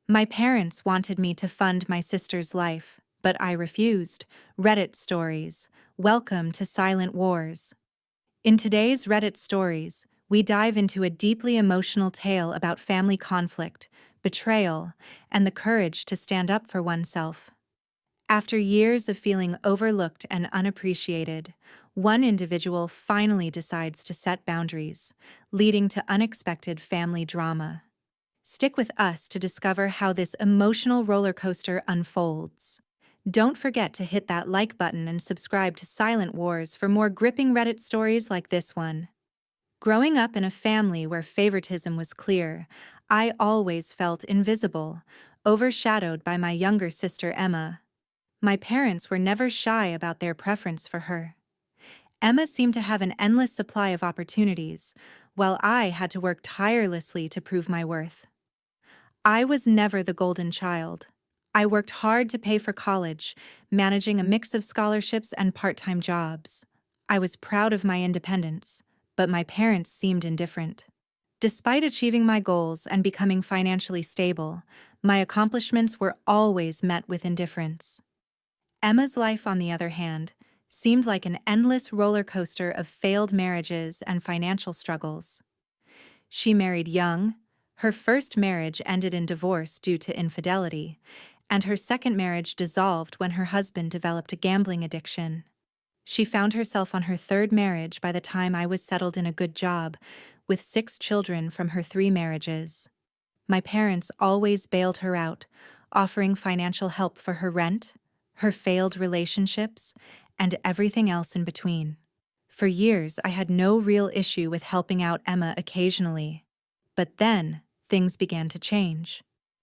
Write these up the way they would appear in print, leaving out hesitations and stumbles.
My parents wanted me to fund my sister's life, but I refused. Reddit stories. Welcome to Silent Wars. In today's Reddit stories, we dive into a deeply emotional tale about family conflict, betrayal, and the courage to stand up for oneself. After years of feeling overlooked and unappreciated, one individual finally decides to set boundaries, leading to unexpected family drama. Stick with us to discover how this emotional roller coaster unfolds. Don't forget to hit that like button and subscribe to Silent Wars for more gripping Reddit stories like this one. Growing up in a family where favoritism was clear, I always felt invisible, overshadowed by my younger sister Emma. My parents were never shy about their preference for her. Emma seemed to have an endless supply of opportunities, while I had to work tirelessly to prove my worth. I was never the golden child. I worked hard to pay for college, managing a mix of scholarships and part-time jobs. I was proud of my independence, but my parents seemed indifferent. Despite achieving my goals and becoming financially stable, my accomplishments were always met with indifference. Emma's life, on the other hand, seemed like an endless roller coaster of failed marriages and financial struggles. She married young, her first marriage ended in divorce due to infidelity, and her second marriage dissolved when her husband developed a gambling addiction. She found herself on her third marriage by the time I was settled in a good job, with 6 children from her 3 marriages. My parents always bailed her out, offering financial help for her rent, her failed relationships, and everything else in between. For years, I had no real issue with helping out Emma occasionally. But then, things began to change.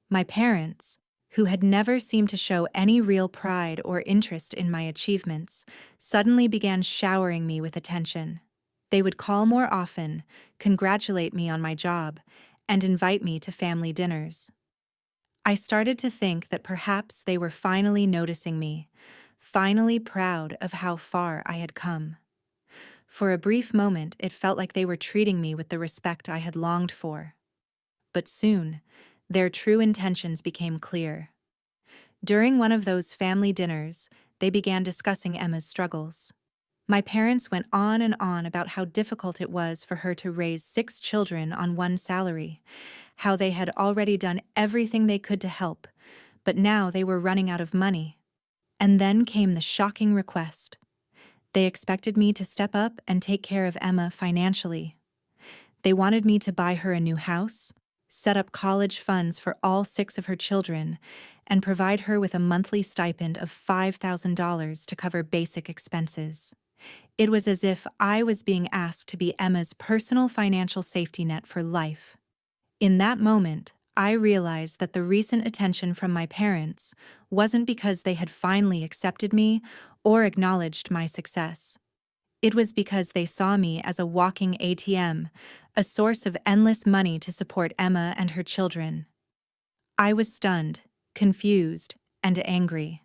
My parents, who had never seemed to show any real pride or interest in my achievements, suddenly began showering me with attention. They would call more often, congratulate me on my job, and invite me to family dinners. I started to think that perhaps they were finally noticing me, finally proud of how far I had come. For a brief moment, it felt like they were treating me with the respect I had longed for. But soon, their true intentions became clear. During one of those family dinners, they began discussing Emma's struggles. My parents went on and on about how difficult it was for her to raise 6 children on one salary, how they had already done everything they could to help, but now they were running out of money. And then came the shocking request. They expected me to step up and take care of Emma financially. They wanted me to buy her a new house, set up college funds for all 6 of her children, and provide her with a monthly stipend of $5,000 to cover basic expenses. It was as if I was being asked to be Emma's personal financial safety net for life. In that moment, I realized that the recent attention from my parents wasn't because they had finally accepted me or acknowledged my success. It was because they saw me as a walking ATM, a source of endless money to support Emma and her children. I was stunned, confused, and angry.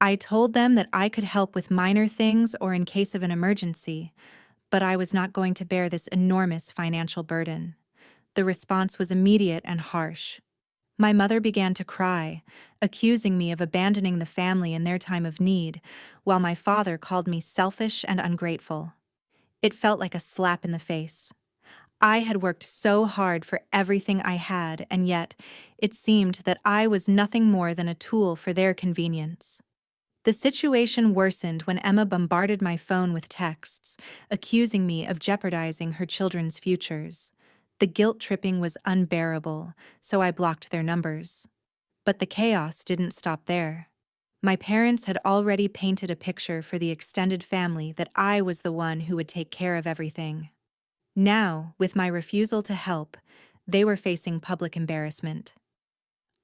I told them that I could help with minor things or in case of an emergency, but I was not going to bear this enormous financial burden. The response was immediate and harsh. My mother began to cry, accusing me of abandoning the family in their time of need, while my father called me selfish and ungrateful. It felt like a slap in the face. I had worked so hard for everything I had, and yet it seemed that I was nothing more than a tool for their convenience. The situation worsened when Emma bombarded my phone with texts, accusing me of jeopardizing her children's futures. The guilt-tripping was unbearable, so I blocked their numbers. But the chaos didn't stop there. My parents had already painted a picture for the extended family that I was the one who would take care of everything. Now, with my refusal to help, they were facing public embarrassment.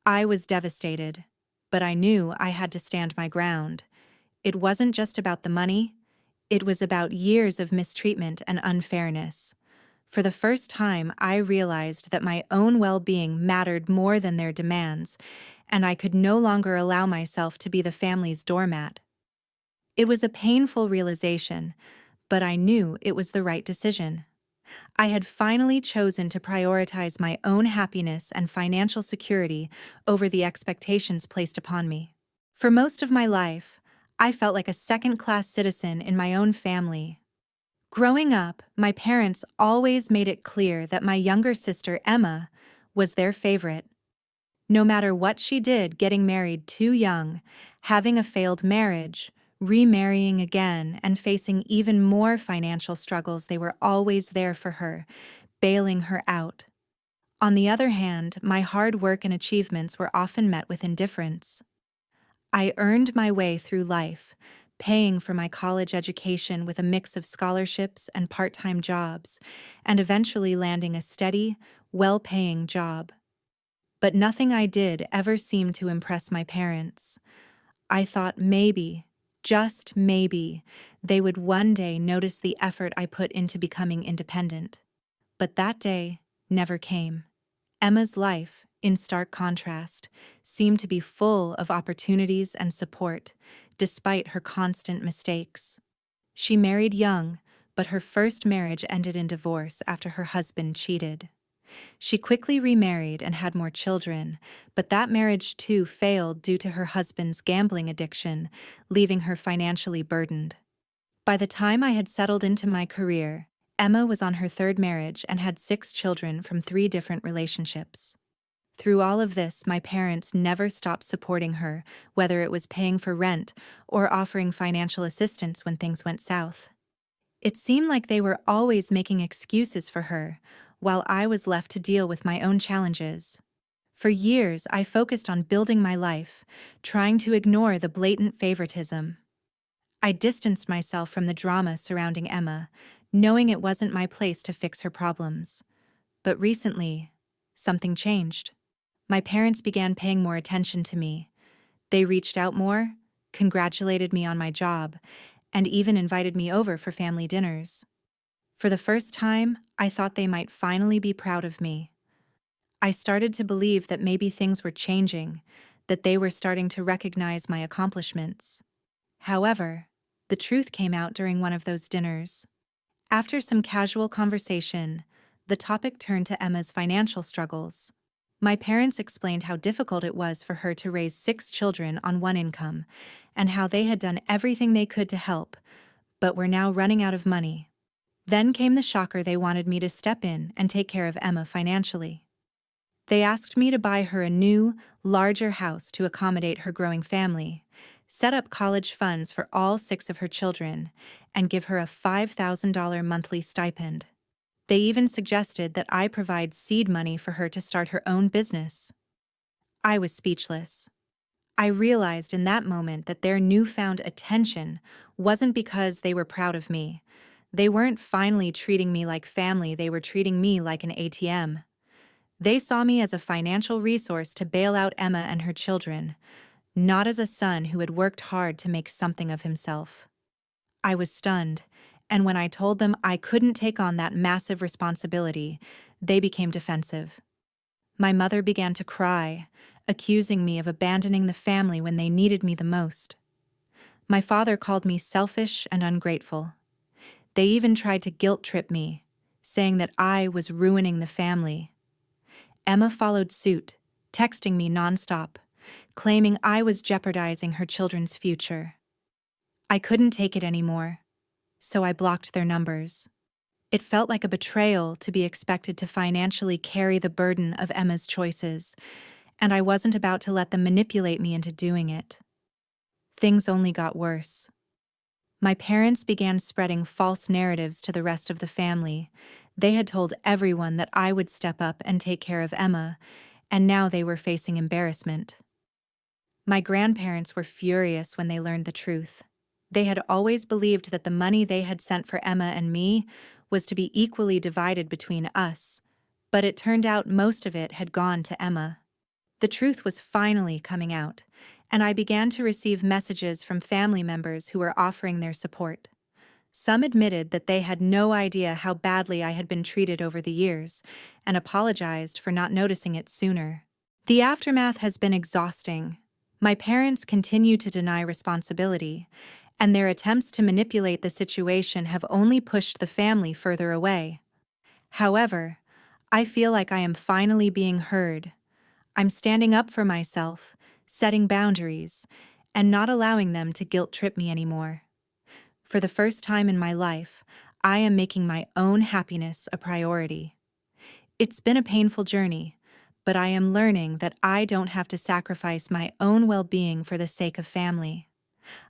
I was devastated, but I knew I had to stand my ground. It wasn't just about the money, it was about years of mistreatment and unfairness. For the first time, I realized that my own well-being mattered more than their demands, and I could no longer allow myself to be the family's doormat. It was a painful realization, but I knew it was the right decision. I had finally chosen to prioritize my own happiness and financial security over the expectations placed upon me. For most of my life, I felt like a second-class citizen in my own family. Growing up, my parents always made it clear that my younger sister, Emma, was their favorite. No matter what she did, getting married too young, having a failed marriage, remarrying again, and facing even more financial struggles, they were always there for her, bailing her out. On the other hand, my hard work and achievements were often met with indifference. I earned my way through life, paying for my college education with a mix of scholarships and part-time jobs, and eventually landing a steady, well-paying job. But nothing I did ever seemed to impress my parents. I thought maybe, just maybe, they would one day notice the effort I put into becoming independent. But that day never came. Emma's life, in stark contrast, seemed to be full of opportunities and support, despite her constant mistakes. She married young, but her first marriage ended in divorce after her husband cheated. She quickly remarried and had more children, but that marriage too failed due to her husband's gambling addiction, leaving her financially burdened. By the time I had settled into my career, Emma was on her third marriage and had 6 children from 3 different relationships. Through all of this, my parents never stopped supporting her, whether it was paying for rent or offering financial assistance when things went south. It seemed like they were always making excuses for her, while I was left to deal with my own challenges. For years, I focused on building my life, trying to ignore the blatant favoritism. I distanced myself from the drama surrounding Emma, knowing it wasn't my place to fix her problems. But recently, something changed. My parents began paying more attention to me. They reached out more, congratulated me on my job, and even invited me over for family dinners. For the first time, I thought they might finally be proud of me. I started to believe that maybe things were changing, that they were starting to recognize my accomplishments. However, the truth came out during one of those dinners. After some casual conversation, the topic turned to Emma's financial struggles. My parents explained how difficult it was for her to raise 6 children on one income, and how they had done everything they could to help, but were now running out of money. Then came the shocker: they wanted me to step in and take care of Emma financially. They asked me to buy her a new, larger house to accommodate her growing family, set up college funds for all 6 of her children, and give her a $5,000 monthly stipend. They even suggested that I provide seed money for her to start her own business. I was speechless. I realized in that moment that their newfound attention wasn't because they were proud of me. They weren't finally treating me like family, they were treating me like an ATM. They saw me as a financial resource to bail out Emma and her children, not as a son who had worked hard to make something of himself. I was stunned, and when I told them I couldn't take on that massive responsibility, they became defensive. My mother began to cry, accusing me of abandoning the family when they needed me the most. My father called me selfish and ungrateful. They even tried to guilt-trip me, saying that I was ruining the family. Emma followed suit, texting me nonstop, claiming I was jeopardizing her children's future. I couldn't take it anymore, so I blocked their numbers. It felt like a betrayal to be expected to financially carry the burden of Emma's choices, and I wasn't about to let them manipulate me into doing it. Things only got worse. My parents began spreading false narratives to the rest of the family. They had told everyone that I would step up and take care of Emma, and now they were facing embarrassment. My grandparents were furious when they learned the truth. They had always believed that the money they had sent for Emma and me was to be equally divided between us, but it turned out most of it had gone to Emma. The truth was finally coming out, and I began to receive messages from family members who were offering their support. Some admitted that they had no idea how badly I had been treated over the years, and apologized for not noticing it sooner. The aftermath has been exhausting. My parents continue to deny responsibility, and their attempts to manipulate the situation have only pushed the family further away. However, I feel like I am finally being heard. I'm standing up for myself, setting boundaries, and not allowing them to guilt trip me anymore. For the first time in my life, I am making my own happiness a priority. It's been a painful journey, but I am learning that I don't have to sacrifice my own well-being for the sake of family.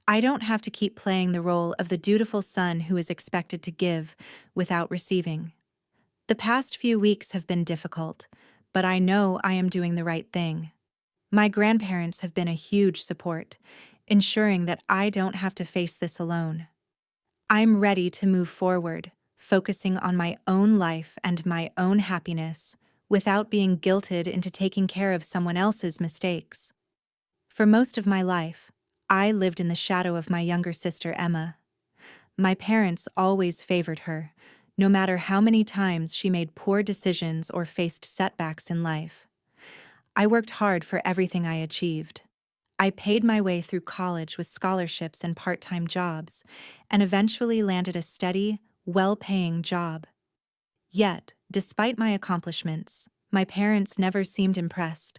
I don't have to keep playing the role of the dutiful son who is expected to give without receiving. The past few weeks have been difficult, but I know I am doing the right thing. My grandparents have been a huge support, ensuring that I don't have to face this alone. I'm ready to move forward, focusing on my own life and my own happiness, without being guilted into taking care of someone else's mistakes. For most of my life, I lived in the shadow of my younger sister Emma. My parents always favored her, no matter how many times she made poor decisions or faced setbacks in life. I worked hard for everything I achieved. I paid my way through college with scholarships and part-time jobs, and eventually landed a steady, well-paying job. Yet, despite my accomplishments, my parents never seemed impressed.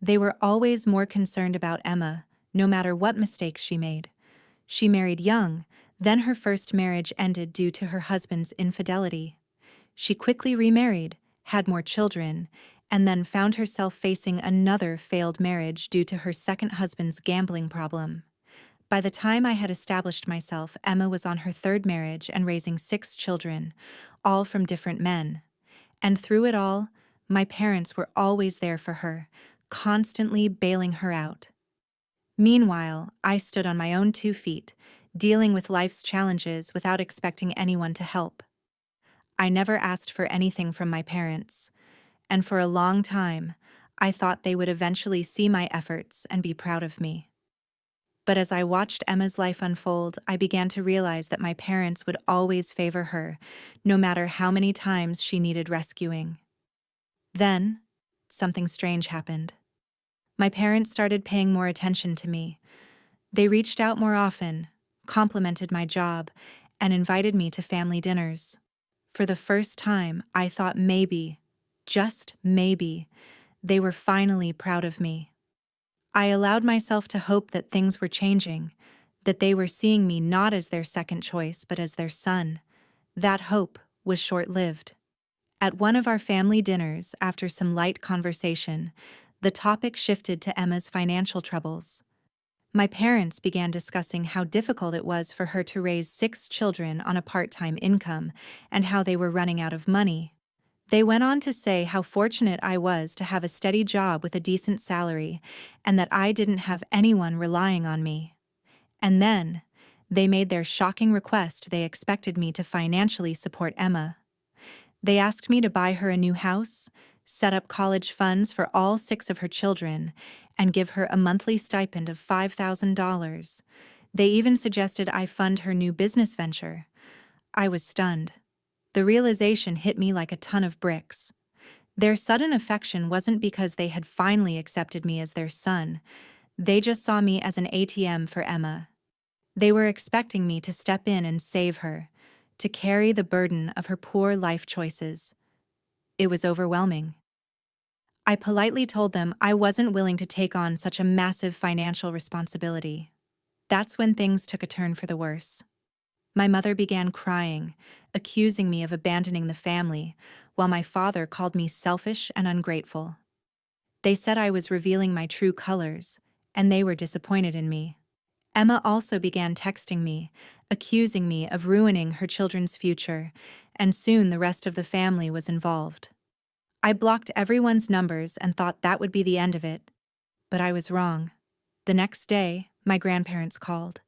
They were always more concerned about Emma, no matter what mistakes she made. She married young, then her first marriage ended due to her husband's infidelity. She quickly remarried, had more children, and then found herself facing another failed marriage due to her second husband's gambling problem. By the time I had established myself, Emma was on her third marriage and raising 6 children, all from different men. And through it all, my parents were always there for her, constantly bailing her out. Meanwhile, I stood on my own 2 feet, dealing with life's challenges without expecting anyone to help. I never asked for anything from my parents, and for a long time, I thought they would eventually see my efforts and be proud of me. But as I watched Emma's life unfold, I began to realize that my parents would always favor her, no matter how many times she needed rescuing. Then, something strange happened. My parents started paying more attention to me. They reached out more often, complimented my job, and invited me to family dinners. For the first time, I thought maybe, just maybe, they were finally proud of me. I allowed myself to hope that things were changing, that they were seeing me not as their second choice but as their son. That hope was short-lived. At one of our family dinners, after some light conversation, the topic shifted to Emma's financial troubles. My parents began discussing how difficult it was for her to raise 6 children on a part-time income and how they were running out of money. They went on to say how fortunate I was to have a steady job with a decent salary and that I didn't have anyone relying on me. And then, they made their shocking request. They expected me to financially support Emma. They asked me to buy her a new house, set up college funds for all 6 of her children, and give her a monthly stipend of $5,000. They even suggested I fund her new business venture. I was stunned. The realization hit me like a ton of bricks. Their sudden affection wasn't because they had finally accepted me as their son. They just saw me as an ATM for Emma. They were expecting me to step in and save her, to carry the burden of her poor life choices. It was overwhelming. I politely told them I wasn't willing to take on such a massive financial responsibility. That's when things took a turn for the worse. My mother began crying, accusing me of abandoning the family, while my father called me selfish and ungrateful. They said I was revealing my true colors, and they were disappointed in me. Emma also began texting me, accusing me of ruining her children's future, and soon the rest of the family was involved. I blocked everyone's numbers and thought that would be the end of it, but I was wrong. The next day, my grandparents called.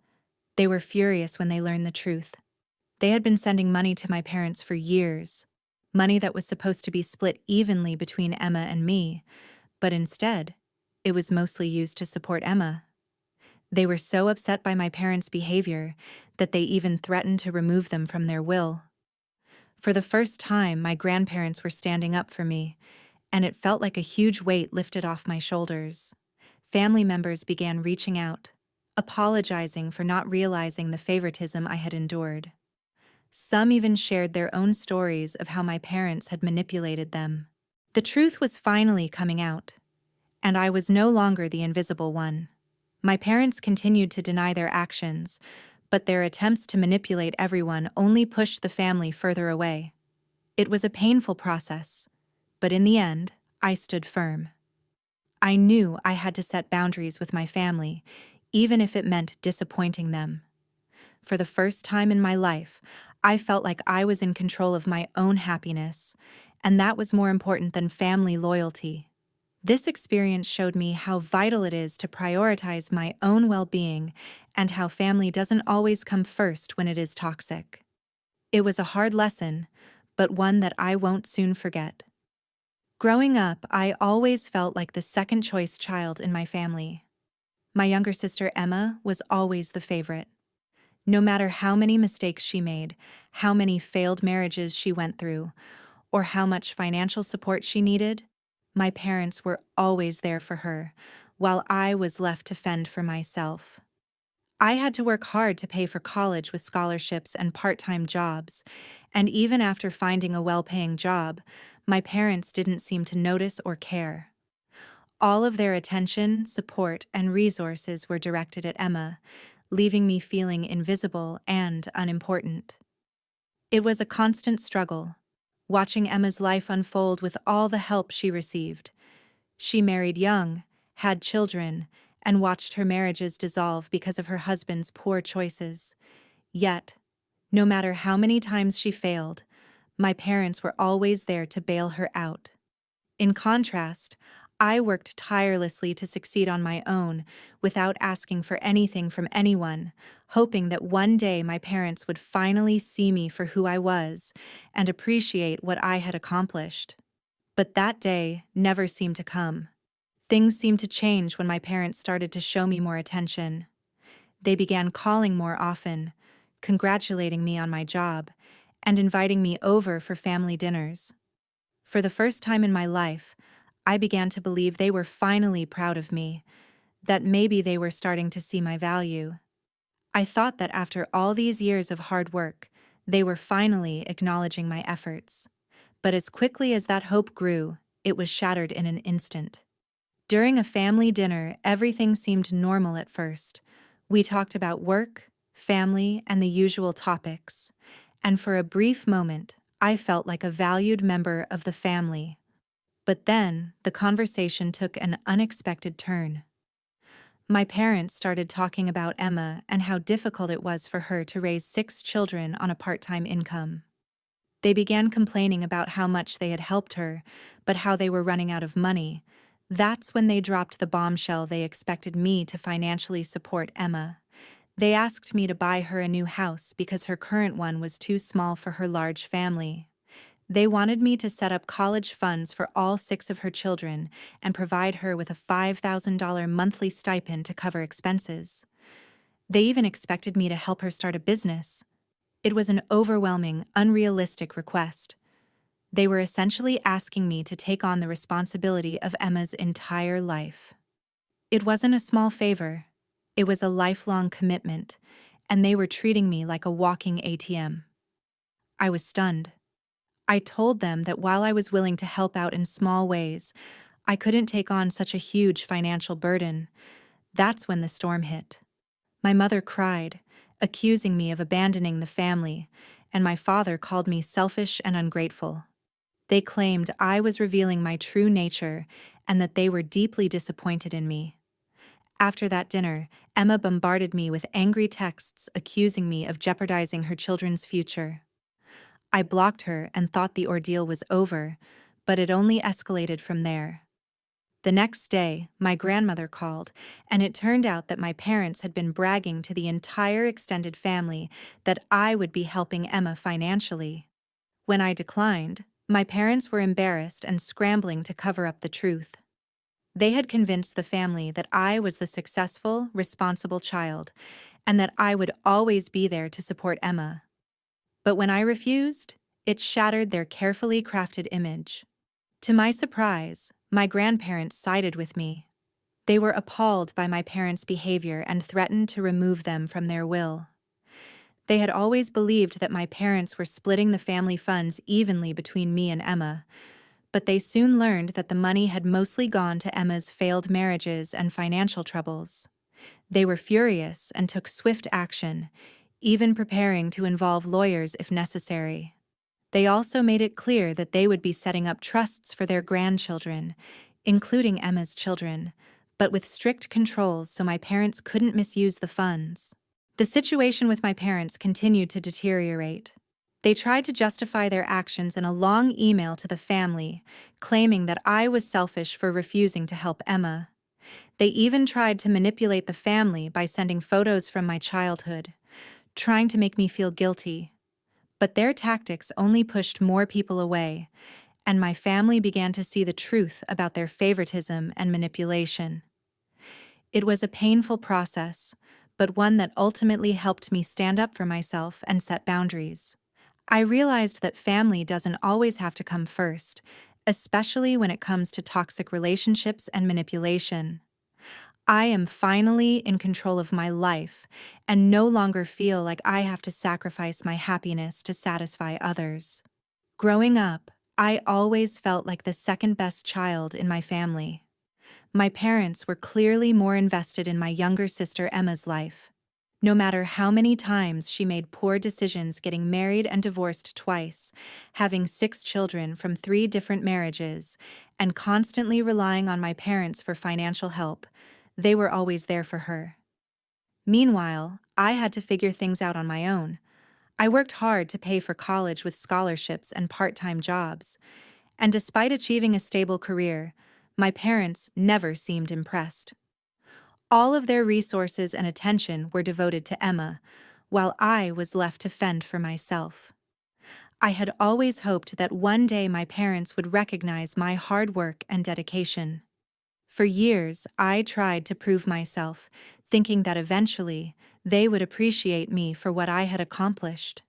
They were furious when they learned the truth. They had been sending money to my parents for years, money that was supposed to be split evenly between Emma and me, but instead, it was mostly used to support Emma. They were so upset by my parents' behavior that they even threatened to remove them from their will. For the first time, my grandparents were standing up for me, and it felt like a huge weight lifted off my shoulders. Family members began reaching out, apologizing for not realizing the favoritism I had endured. Some even shared their own stories of how my parents had manipulated them. The truth was finally coming out, and I was no longer the invisible one. My parents continued to deny their actions, but their attempts to manipulate everyone only pushed the family further away. It was a painful process, but in the end, I stood firm. I knew I had to set boundaries with my family, even if it meant disappointing them. For the first time in my life, I felt like I was in control of my own happiness, and that was more important than family loyalty. This experience showed me how vital it is to prioritize my own well-being and how family doesn't always come first when it is toxic. It was a hard lesson, but one that I won't soon forget. Growing up, I always felt like the second-choice child in my family. My younger sister Emma was always the favorite. No matter how many mistakes she made, how many failed marriages she went through, or how much financial support she needed, my parents were always there for her, while I was left to fend for myself. I had to work hard to pay for college with scholarships and part-time jobs, and even after finding a well-paying job, my parents didn't seem to notice or care. All of their attention, support, and resources were directed at Emma, leaving me feeling invisible and unimportant. It was a constant struggle, watching Emma's life unfold with all the help she received. She married young, had children, and watched her marriages dissolve because of her husband's poor choices. Yet, no matter how many times she failed, my parents were always there to bail her out. In contrast, I worked tirelessly to succeed on my own, without asking for anything from anyone, hoping that one day my parents would finally see me for who I was and appreciate what I had accomplished. But that day never seemed to come. Things seemed to change when my parents started to show me more attention. They began calling more often, congratulating me on my job, and inviting me over for family dinners. For the first time in my life, I began to believe they were finally proud of me, that maybe they were starting to see my value. I thought that after all these years of hard work, they were finally acknowledging my efforts. But as quickly as that hope grew, it was shattered in an instant. During a family dinner, everything seemed normal at first. We talked about work, family, and the usual topics. And for a brief moment, I felt like a valued member of the family. But then, the conversation took an unexpected turn. My parents started talking about Emma and how difficult it was for her to raise 6 children on a part-time income. They began complaining about how much they had helped her, but how they were running out of money. That's when they dropped the bombshell they expected me to financially support Emma. They asked me to buy her a new house because her current one was too small for her large family. They wanted me to set up college funds for all 6 of her children and provide her with a $5,000 monthly stipend to cover expenses. They even expected me to help her start a business. It was an overwhelming, unrealistic request. They were essentially asking me to take on the responsibility of Emma's entire life. It wasn't a small favor. It was a lifelong commitment, and they were treating me like a walking ATM. I was stunned. I told them that while I was willing to help out in small ways, I couldn't take on such a huge financial burden. That's when the storm hit. My mother cried, accusing me of abandoning the family, and my father called me selfish and ungrateful. They claimed I was revealing my true nature and that they were deeply disappointed in me. After that dinner, Emma bombarded me with angry texts accusing me of jeopardizing her children's future. I blocked her and thought the ordeal was over, but it only escalated from there. The next day, my grandmother called, and it turned out that my parents had been bragging to the entire extended family that I would be helping Emma financially. When I declined, my parents were embarrassed and scrambling to cover up the truth. They had convinced the family that I was the successful, responsible child, and that I would always be there to support Emma. But when I refused, it shattered their carefully crafted image. To my surprise, my grandparents sided with me. They were appalled by my parents' behavior and threatened to remove them from their will. They had always believed that my parents were splitting the family funds evenly between me and Emma, but they soon learned that the money had mostly gone to Emma's failed marriages and financial troubles. They were furious and took swift action, even preparing to involve lawyers if necessary. They also made it clear that they would be setting up trusts for their grandchildren, including Emma's children, but with strict controls so my parents couldn't misuse the funds. The situation with my parents continued to deteriorate. They tried to justify their actions in a long email to the family, claiming that I was selfish for refusing to help Emma. They even tried to manipulate the family by sending photos from my childhood, trying to make me feel guilty. But their tactics only pushed more people away, and my family began to see the truth about their favoritism and manipulation. It was a painful process, but one that ultimately helped me stand up for myself and set boundaries. I realized that family doesn't always have to come first, especially when it comes to toxic relationships and manipulation. I am finally in control of my life and no longer feel like I have to sacrifice my happiness to satisfy others. Growing up, I always felt like the second best child in my family. My parents were clearly more invested in my younger sister Emma's life. No matter how many times she made poor decisions getting married and divorced twice, having 6 children from 3 different marriages, and constantly relying on my parents for financial help, they were always there for her. Meanwhile, I had to figure things out on my own. I worked hard to pay for college with scholarships and part-time jobs, and despite achieving a stable career, my parents never seemed impressed. All of their resources and attention were devoted to Emma, while I was left to fend for myself. I had always hoped that one day my parents would recognize my hard work and dedication. For years, I tried to prove myself, thinking that eventually they would appreciate me for what I had accomplished.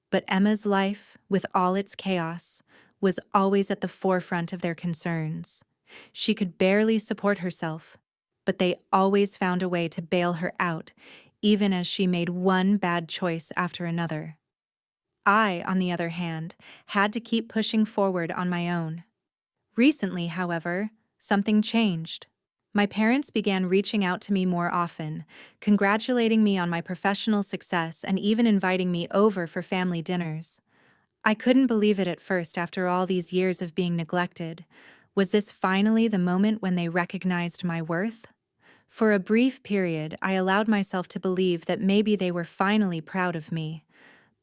But Emma's life, with all its chaos, was always at the forefront of their concerns. She could barely support herself, but they always found a way to bail her out, even as she made one bad choice after another. I, on the other hand, had to keep pushing forward on my own. Recently, however, something changed. My parents began reaching out to me more often, congratulating me on my professional success and even inviting me over for family dinners. I couldn't believe it at first after all these years of being neglected. Was this finally the moment when they recognized my worth? For a brief period, I allowed myself to believe that maybe they were finally proud of me.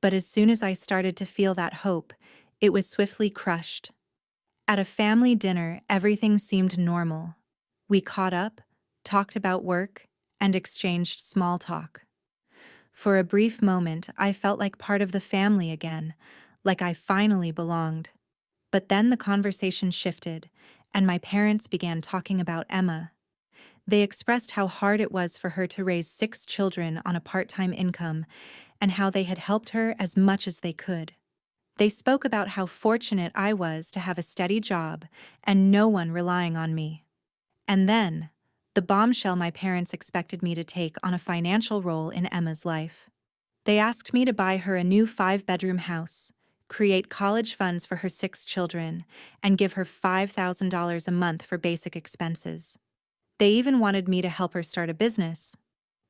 But as soon as I started to feel that hope, it was swiftly crushed. At a family dinner, everything seemed normal. We caught up, talked about work, and exchanged small talk. For a brief moment, I felt like part of the family again, like I finally belonged. But then the conversation shifted, and my parents began talking about Emma. They expressed how hard it was for her to raise 6 children on a part-time income, and how they had helped her as much as they could. They spoke about how fortunate I was to have a steady job and no one relying on me. And then, the bombshell my parents expected me to take on a financial role in Emma's life. They asked me to buy her a new 5-bedroom house, create college funds for her 6 children, and give her $5,000 a month for basic expenses. They even wanted me to help her start a business.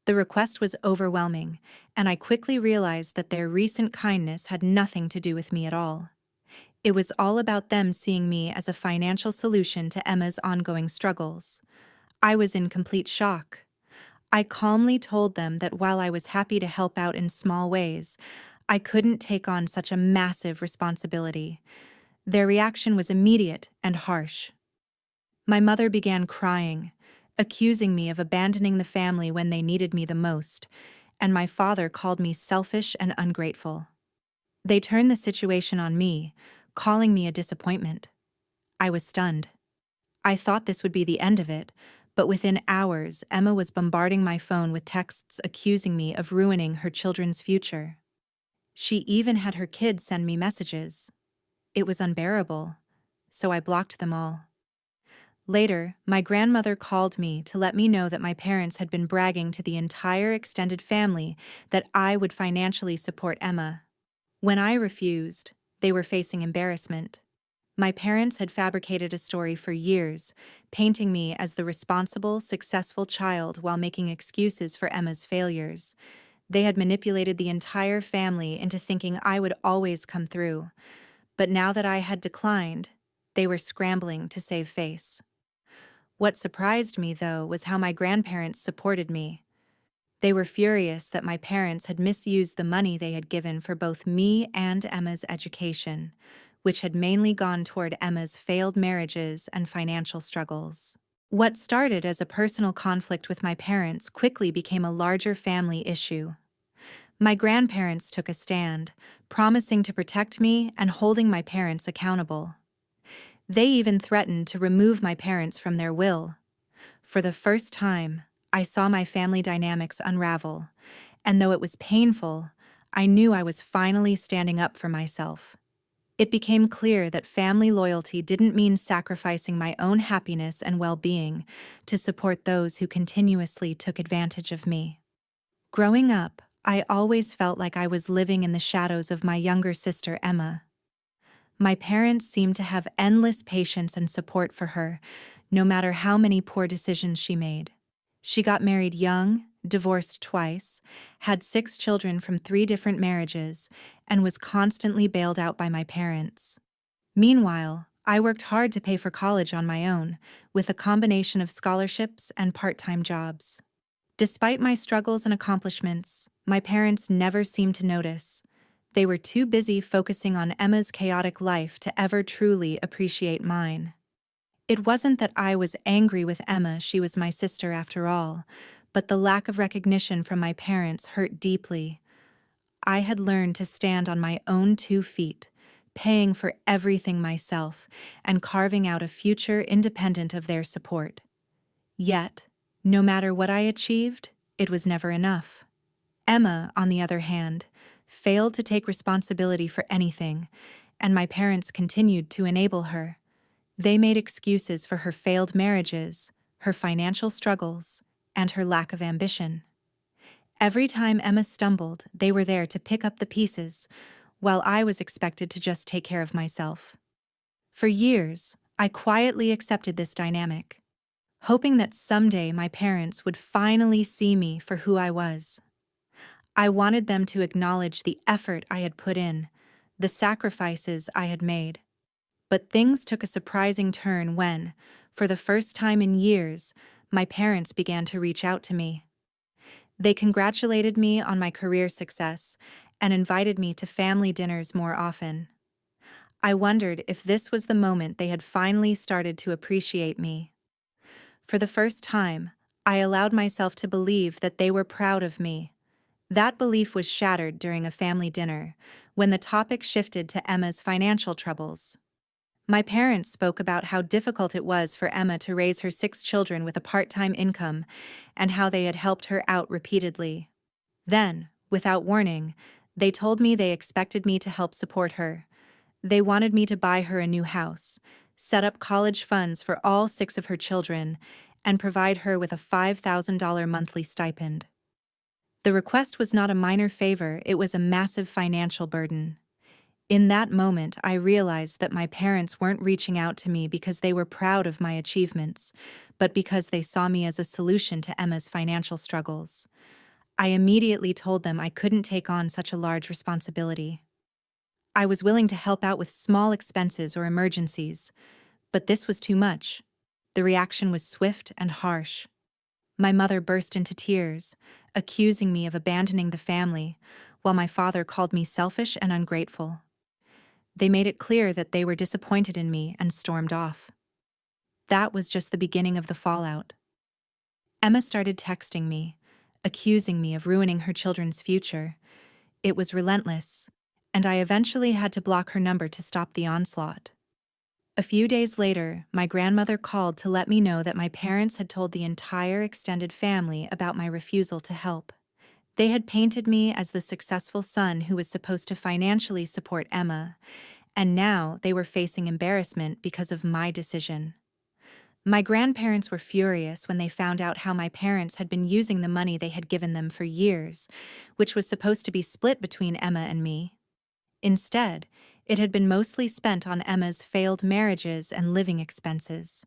The request was overwhelming, and I quickly realized that their recent kindness had nothing to do with me at all. It was all about them seeing me as a financial solution to Emma's ongoing struggles. I was in complete shock. I calmly told them that while I was happy to help out in small ways, I couldn't take on such a massive responsibility. Their reaction was immediate and harsh. My mother began crying, accusing me of abandoning the family when they needed me the most, and my father called me selfish and ungrateful. They turned the situation on me, calling me a disappointment. I was stunned. I thought this would be the end of it, but within hours, Emma was bombarding my phone with texts accusing me of ruining her children's future. She even had her kids send me messages. It was unbearable, so I blocked them all. Later, my grandmother called me to let me know that my parents had been bragging to the entire extended family that I would financially support Emma. When I refused, they were facing embarrassment. My parents had fabricated a story for years, painting me as the responsible, successful child while making excuses for Emma's failures. They had manipulated the entire family into thinking I would always come through. But now that I had declined, they were scrambling to save face. What surprised me, though, was how my grandparents supported me. They were furious that my parents had misused the money they had given for both me and Emma's education, which had mainly gone toward Emma's failed marriages and financial struggles. What started as a personal conflict with my parents quickly became a larger family issue. My grandparents took a stand, promising to protect me and holding my parents accountable. They even threatened to remove my parents from their will. For the first time, I saw my family dynamics unravel, and though it was painful, I knew I was finally standing up for myself. It became clear that family loyalty didn't mean sacrificing my own happiness and well-being to support those who continuously took advantage of me. Growing up, I always felt like I was living in the shadows of my younger sister, Emma. My parents seemed to have endless patience and support for her, no matter how many poor decisions she made. She got married young, divorced twice, had 6 children from 3 different marriages, and was constantly bailed out by my parents. Meanwhile, I worked hard to pay for college on my own, with a combination of scholarships and part-time jobs. Despite my struggles and accomplishments, my parents never seemed to notice. They were too busy focusing on Emma's chaotic life to ever truly appreciate mine. It wasn't that I was angry with Emma, she was my sister after all, but the lack of recognition from my parents hurt deeply. I had learned to stand on my own 2 feet, paying for everything myself and carving out a future independent of their support. Yet, no matter what I achieved, it was never enough. Emma, on the other hand, failed to take responsibility for anything, and my parents continued to enable her. They made excuses for her failed marriages, her financial struggles, and her lack of ambition. Every time Emma stumbled, they were there to pick up the pieces, while I was expected to just take care of myself. For years, I quietly accepted this dynamic, hoping that someday my parents would finally see me for who I was. I wanted them to acknowledge the effort I had put in, the sacrifices I had made. But things took a surprising turn when, for the first time in years, my parents began to reach out to me. They congratulated me on my career success and invited me to family dinners more often. I wondered if this was the moment they had finally started to appreciate me. For the first time, I allowed myself to believe that they were proud of me. That belief was shattered during a family dinner, when the topic shifted to Emma's financial troubles. My parents spoke about how difficult it was for Emma to raise her 6 children with a part-time income and how they had helped her out repeatedly. Then, without warning, they told me they expected me to help support her. They wanted me to buy her a new house, set up college funds for all 6 of her children, and provide her with a $5,000 monthly stipend. The request was not a minor favor, it was a massive financial burden. In that moment, I realized that my parents weren't reaching out to me because they were proud of my achievements, but because they saw me as a solution to Emma's financial struggles. I immediately told them I couldn't take on such a large responsibility. I was willing to help out with small expenses or emergencies, but this was too much. The reaction was swift and harsh. My mother burst into tears, accusing me of abandoning the family, while my father called me selfish and ungrateful. They made it clear that they were disappointed in me and stormed off. That was just the beginning of the fallout. Emma started texting me, accusing me of ruining her children's future. It was relentless, and I eventually had to block her number to stop the onslaught. A few days later, my grandmother called to let me know that my parents had told the entire extended family about my refusal to help. They had painted me as the successful son who was supposed to financially support Emma, and now they were facing embarrassment because of my decision. My grandparents were furious when they found out how my parents had been using the money they had given them for years, which was supposed to be split between Emma and me. Instead, it had been mostly spent on Emma's failed marriages and living expenses.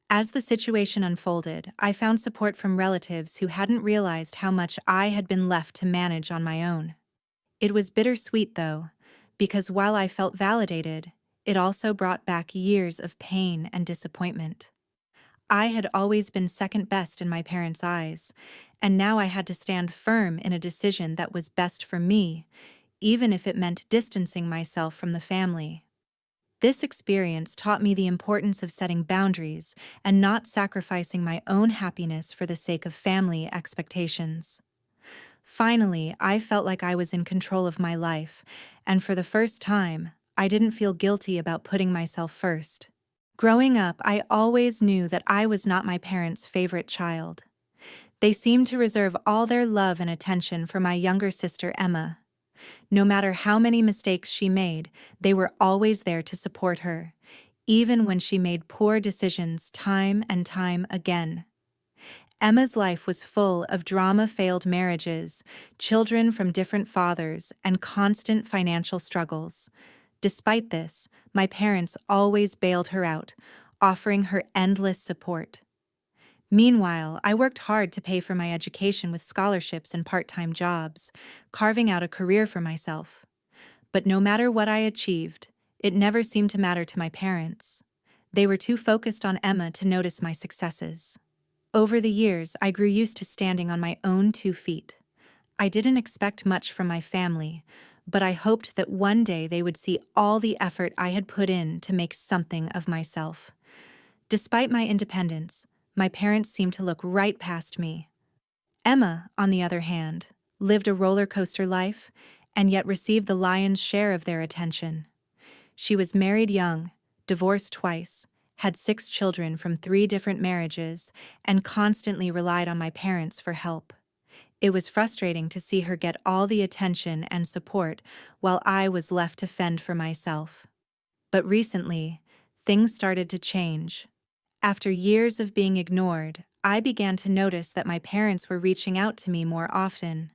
As the situation unfolded, I found support from relatives who hadn't realized how much I had been left to manage on my own. It was bittersweet, though, because while I felt validated, it also brought back years of pain and disappointment. I had always been second best in my parents' eyes, and now I had to stand firm in a decision that was best for me, even if it meant distancing myself from the family. This experience taught me the importance of setting boundaries and not sacrificing my own happiness for the sake of family expectations. Finally, I felt like I was in control of my life, and for the first time, I didn't feel guilty about putting myself first. Growing up, I always knew that I was not my parents' favorite child. They seemed to reserve all their love and attention for my younger sister, Emma. No matter how many mistakes she made, they were always there to support her, even when she made poor decisions time and time again. Emma's life was full of drama-filled marriages, children from different fathers, and constant financial struggles. Despite this, my parents always bailed her out, offering her endless support. Meanwhile, I worked hard to pay for my education with scholarships and part-time jobs, carving out a career for myself. But no matter what I achieved, it never seemed to matter to my parents. They were too focused on Emma to notice my successes. Over the years, I grew used to standing on my own 2 feet. I didn't expect much from my family, but I hoped that one day they would see all the effort I had put in to make something of myself. Despite my independence, my parents seemed to look right past me. Emma, on the other hand, lived a roller coaster life and yet received the lion's share of their attention. She was married young, divorced twice, had 6 children from 3 different marriages, and constantly relied on my parents for help. It was frustrating to see her get all the attention and support while I was left to fend for myself. But recently, things started to change. After years of being ignored, I began to notice that my parents were reaching out to me more often.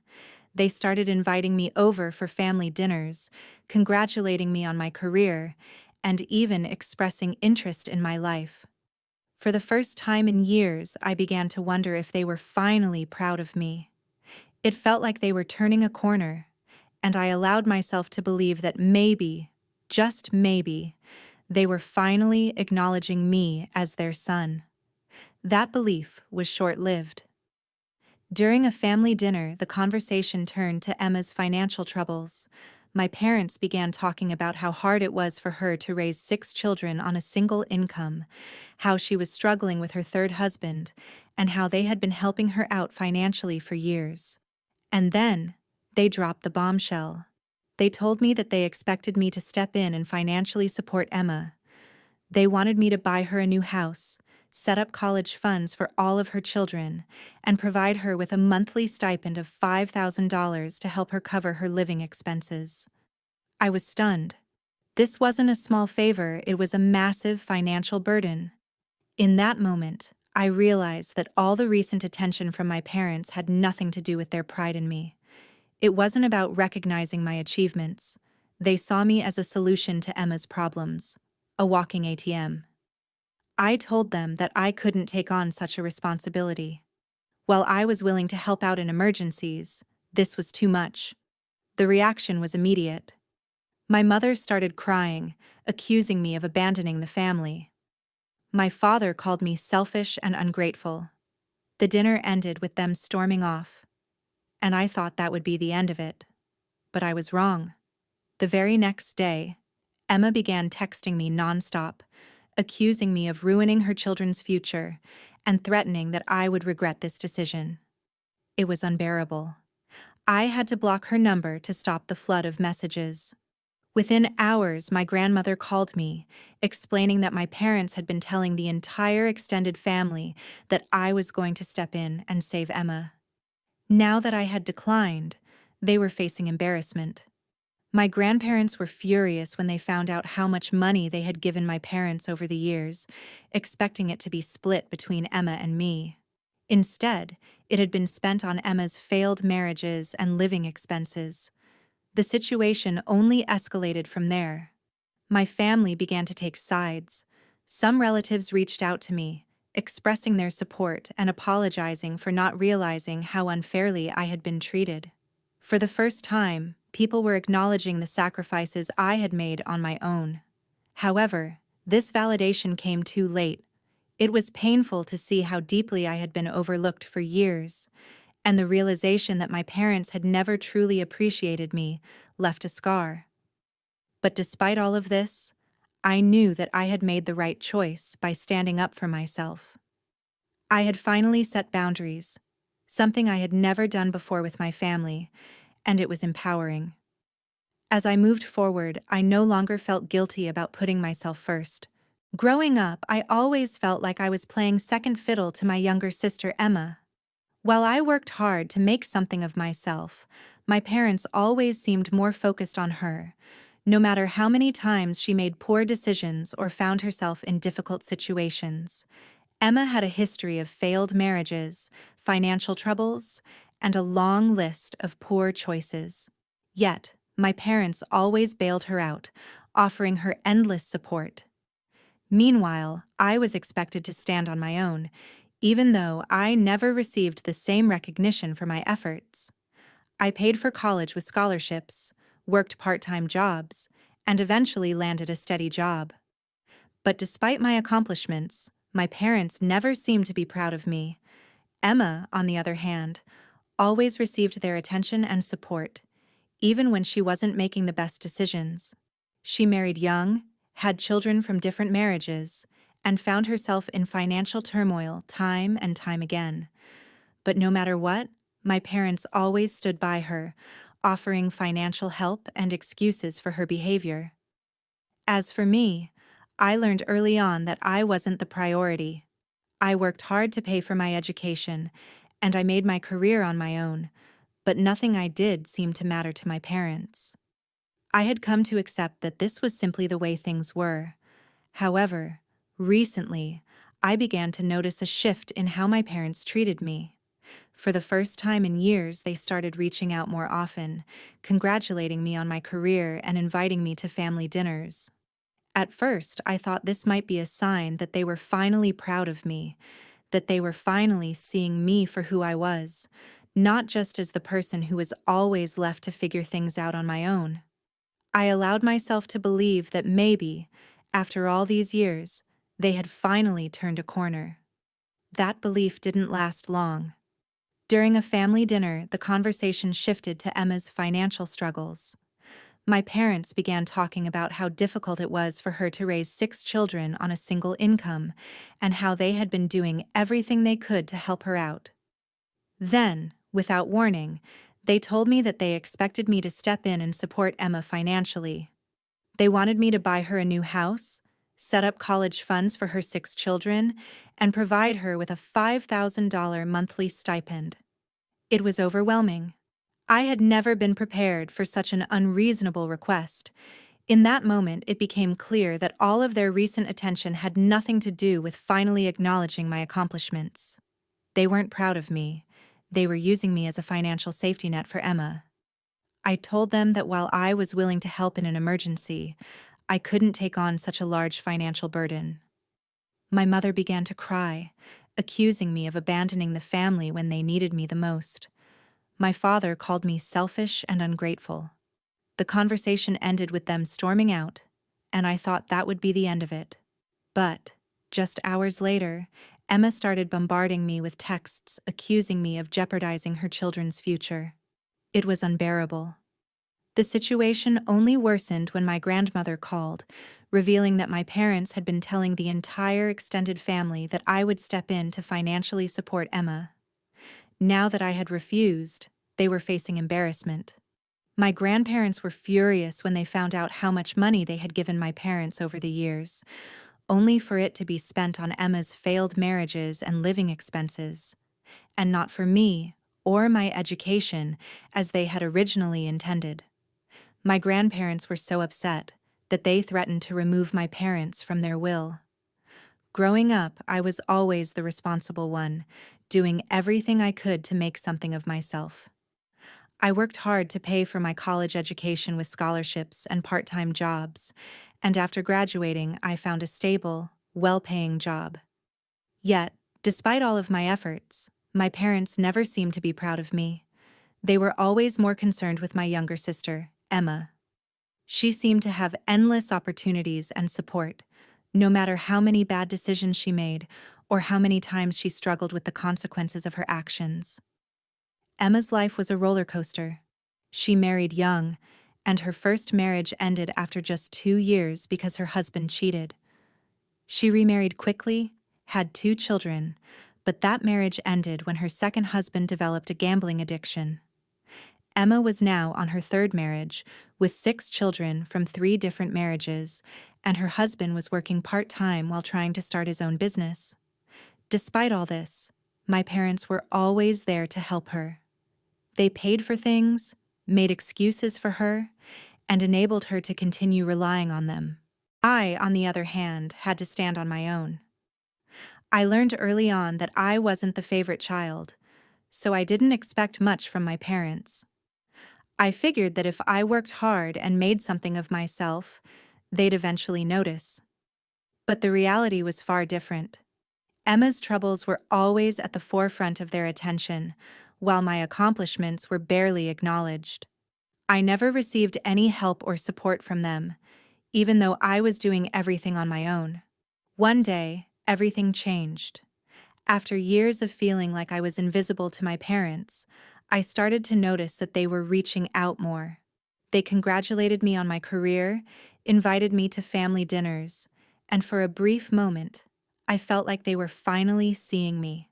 They started inviting me over for family dinners, congratulating me on my career, and even expressing interest in my life. For the first time in years, I began to wonder if they were finally proud of me. It felt like they were turning a corner, and I allowed myself to believe that maybe, just maybe, they were finally acknowledging me as their son. That belief was short-lived. During a family dinner, the conversation turned to Emma's financial troubles. My parents began talking about how hard it was for her to raise 6 children on a single income, how she was struggling with her third husband, and how they had been helping her out financially for years. And then, they dropped the bombshell. They told me that they expected me to step in and financially support Emma. They wanted me to buy her a new house, set up college funds for all of her children, and provide her with a monthly stipend of $5,000 to help her cover her living expenses. I was stunned. This wasn't a small favor, it was a massive financial burden. In that moment, I realized that all the recent attention from my parents had nothing to do with their pride in me. It wasn't about recognizing my achievements. They saw me as a solution to Emma's problems, a walking ATM. I told them that I couldn't take on such a responsibility. While I was willing to help out in emergencies, this was too much. The reaction was immediate. My mother started crying, accusing me of abandoning the family. My father called me selfish and ungrateful. The dinner ended with them storming off, and I thought that would be the end of it. But I was wrong. The very next day, Emma began texting me nonstop, accusing me of ruining her children's future and threatening that I would regret this decision. It was unbearable. I had to block her number to stop the flood of messages. Within hours, my grandmother called me, explaining that my parents had been telling the entire extended family that I was going to step in and save Emma. Now that I had declined, they were facing embarrassment. My grandparents were furious when they found out how much money they had given my parents over the years, expecting it to be split between Emma and me. Instead, it had been spent on Emma's failed marriages and living expenses. The situation only escalated from there. My family began to take sides. Some relatives reached out to me, expressing their support and apologizing for not realizing how unfairly I had been treated. For the first time, people were acknowledging the sacrifices I had made on my own. However, this validation came too late. It was painful to see how deeply I had been overlooked for years, and the realization that my parents had never truly appreciated me left a scar. But despite all of this, I knew that I had made the right choice by standing up for myself. I had finally set boundaries, something I had never done before with my family, and it was empowering. As I moved forward, I no longer felt guilty about putting myself first. Growing up, I always felt like I was playing second fiddle to my younger sister Emma. While I worked hard to make something of myself, my parents always seemed more focused on her, no matter how many times she made poor decisions or found herself in difficult situations. Emma had a history of failed marriages, financial troubles, and a long list of poor choices. Yet, my parents always bailed her out, offering her endless support. Meanwhile, I was expected to stand on my own, even though I never received the same recognition for my efforts. I paid for college with scholarships, worked part-time jobs, and eventually landed a steady job. But despite my accomplishments, my parents never seemed to be proud of me. Emma, on the other hand, always received their attention and support, even when she wasn't making the best decisions. She married young, had children from different marriages, and found herself in financial turmoil time and time again. But no matter what, my parents always stood by her, offering financial help and excuses for her behavior. As for me, I learned early on that I wasn't the priority. I worked hard to pay for my education, and I made my career on my own, but nothing I did seemed to matter to my parents. I had come to accept that this was simply the way things were. However, recently, I began to notice a shift in how my parents treated me. For the first time in years, they started reaching out more often, congratulating me on my career and inviting me to family dinners. At first, I thought this might be a sign that they were finally proud of me, that they were finally seeing me for who I was, not just as the person who was always left to figure things out on my own. I allowed myself to believe that maybe, after all these years, they had finally turned a corner. That belief didn't last long. During a family dinner, the conversation shifted to Emma's financial struggles. My parents began talking about how difficult it was for her to raise 6 children on a single income, and how they had been doing everything they could to help her out. Then, without warning, they told me that they expected me to step in and support Emma financially. They wanted me to buy her a new house, set up college funds for her 6 children, and provide her with a $5,000 monthly stipend. It was overwhelming. I had never been prepared for such an unreasonable request. In that moment, it became clear that all of their recent attention had nothing to do with finally acknowledging my accomplishments. They weren't proud of me. They were using me as a financial safety net for Emma. I told them that while I was willing to help in an emergency, I couldn't take on such a large financial burden. My mother began to cry, accusing me of abandoning the family when they needed me the most. My father called me selfish and ungrateful. The conversation ended with them storming out, and I thought that would be the end of it. But, just hours later, Emma started bombarding me with texts accusing me of jeopardizing her children's future. It was unbearable. The situation only worsened when my grandmother called, revealing that my parents had been telling the entire extended family that I would step in to financially support Emma. Now that I had refused, they were facing embarrassment. My grandparents were furious when they found out how much money they had given my parents over the years, only for it to be spent on Emma's failed marriages and living expenses, and not for me or my education as they had originally intended. My grandparents were so upset that they threatened to remove my parents from their will. Growing up, I was always the responsible one, doing everything I could to make something of myself. I worked hard to pay for my college education with scholarships and part-time jobs, and after graduating, I found a stable, well-paying job. Yet, despite all of my efforts, my parents never seemed to be proud of me. They were always more concerned with my younger sister, Emma. She seemed to have endless opportunities and support, no matter how many bad decisions she made or how many times she struggled with the consequences of her actions. Emma's life was a roller coaster. She married young, and her first marriage ended after just 2 years because her husband cheated. She remarried quickly, had 2 children, but that marriage ended when her second husband developed a gambling addiction. Emma was now on her third marriage, with 6 children from 3 different marriages, and her husband was working part-time while trying to start his own business. Despite all this, my parents were always there to help her. They paid for things, made excuses for her, and enabled her to continue relying on them. I, on the other hand, had to stand on my own. I learned early on that I wasn't the favorite child, so I didn't expect much from my parents. I figured that if I worked hard and made something of myself, they'd eventually notice. But the reality was far different. Emma's troubles were always at the forefront of their attention, while my accomplishments were barely acknowledged. I never received any help or support from them, even though I was doing everything on my own. One day, everything changed. After years of feeling like I was invisible to my parents, I started to notice that they were reaching out more. They congratulated me on my career, invited me to family dinners, and for a brief moment, I felt like they were finally seeing me.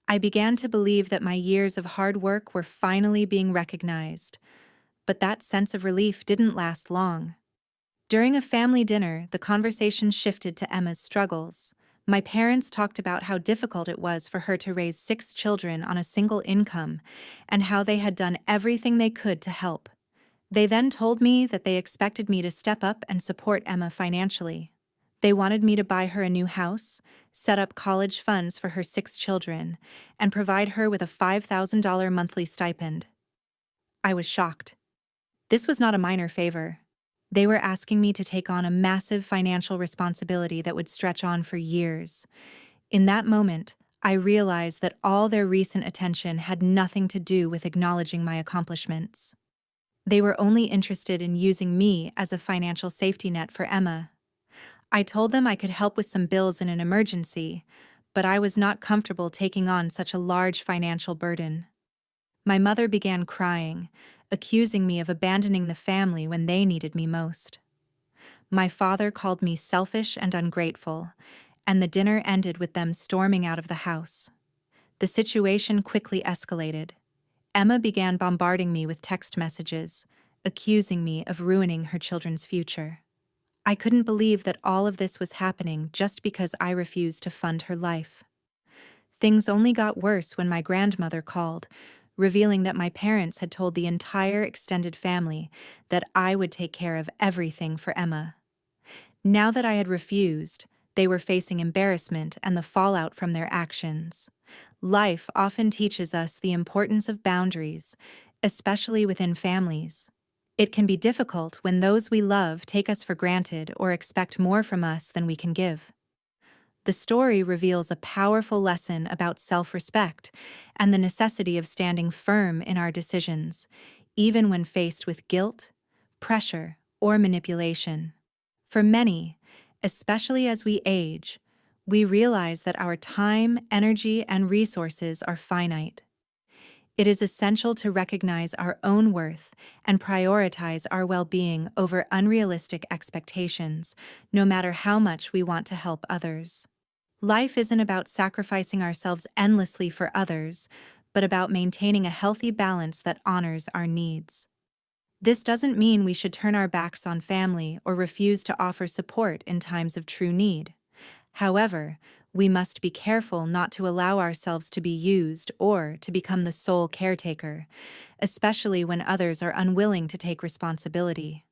I began to believe that my years of hard work were finally being recognized, but that sense of relief didn't last long. During a family dinner, the conversation shifted to Emma's struggles. My parents talked about how difficult it was for her to raise 6 children on a single income, and how they had done everything they could to help. They then told me that they expected me to step up and support Emma financially. They wanted me to buy her a new house, set up college funds for her 6 children, and provide her with a $5,000 monthly stipend. I was shocked. This was not a minor favor. They were asking me to take on a massive financial responsibility that would stretch on for years. In that moment, I realized that all their recent attention had nothing to do with acknowledging my accomplishments. They were only interested in using me as a financial safety net for Emma. I told them I could help with some bills in an emergency, but I was not comfortable taking on such a large financial burden. My mother began crying, accusing me of abandoning the family when they needed me most. My father called me selfish and ungrateful, and the dinner ended with them storming out of the house. The situation quickly escalated. Emma began bombarding me with text messages, accusing me of ruining her children's future. I couldn't believe that all of this was happening just because I refused to fund her life. Things only got worse when my grandmother called, revealing that my parents had told the entire extended family that I would take care of everything for Emma. Now that I had refused, they were facing embarrassment and the fallout from their actions. Life often teaches us the importance of boundaries, especially within families. It can be difficult when those we love take us for granted or expect more from us than we can give. The story reveals a powerful lesson about self-respect and the necessity of standing firm in our decisions, even when faced with guilt, pressure, or manipulation. For many, especially as we age, we realize that our time, energy, and resources are finite. It is essential to recognize our own worth and prioritize our well-being over unrealistic expectations, no matter how much we want to help others. Life isn't about sacrificing ourselves endlessly for others, but about maintaining a healthy balance that honors our needs. This doesn't mean we should turn our backs on family or refuse to offer support in times of true need. However, we must be careful not to allow ourselves to be used or to become the sole caretaker, especially when others are unwilling to take responsibility.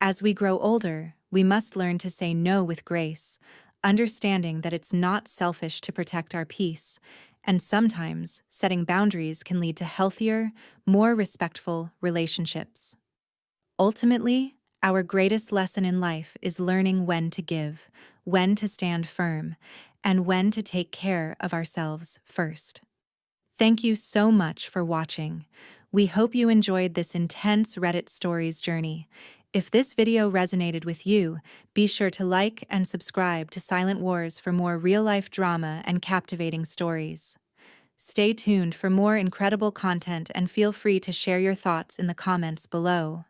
As we grow older, we must learn to say no with grace, understanding that it's not selfish to protect our peace, and sometimes setting boundaries can lead to healthier, more respectful relationships. Ultimately, our greatest lesson in life is learning when to give, when to stand firm, and when to take care of ourselves first. Thank you so much for watching. We hope you enjoyed this intense Reddit Stories journey. If this video resonated with you, be sure to like and subscribe to Silent Wars for more real-life drama and captivating stories. Stay tuned for more incredible content and feel free to share your thoughts in the comments below.